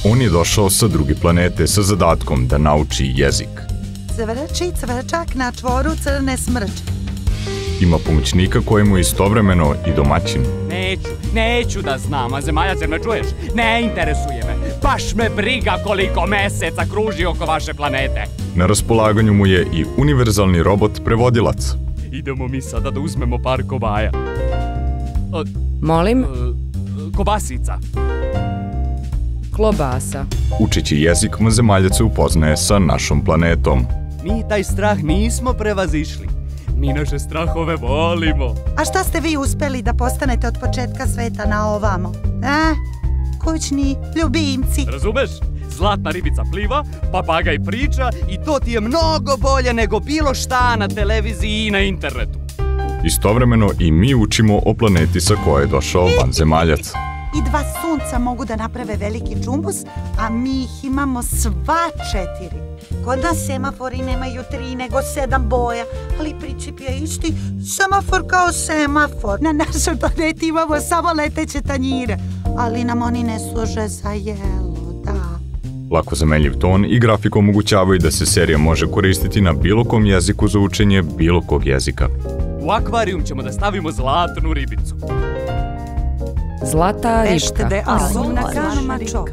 On je došao sa druge planete sa zadatkom da nauči jezik. Cvrči cvrčak na čvoru crne smrče. Ima pomoćnika kojemu je istovremeno i domaćin. Neću da znam, a zemaljac, jer me čuješ? Ne interesuje me. Baš me briga koliko meseca kruži oko vaše planete. Na raspolaganju mu je i univerzalni robot prevodilac. Idemo mi sada da uzmemo par kobaja. Molim? Kobasica. Klobasa. Učeći jezik, vanzemaljac se upoznaje sa našom planetom. Mi taj strah nismo prevazišli. Mi naše strahove volimo. A šta ste vi uspeli da postanete od početka sveta na ovamo? Kućni ljubimci. Razumeš? Zlatna ribica pliva, papagaj priča i to ti je mnogo bolje nego bilo šta na televiziji i na internetu. Istovremeno i mi učimo o planeti sa koje je došao vanzemaljac. I dva sunca mogu da naprave veliki džumbus, a mi ih imamo sva 4. Kod nas semafori nemaju 3 nego 7 boja, ali princip je isti, semafor kao semafor. Na našoj planeti imamo samo leteće tanjire, ali nam oni ne služe za jelo, da. Lako zamenljiv ton i grafika omogućavaju da se serija može koristiti na bilo kom jeziku za učenje bilo kog jezika. U akvarijum ćemo da stavimo zlatnu ribicu. Zlata ribka. Ešte de azul na kanu mačoka.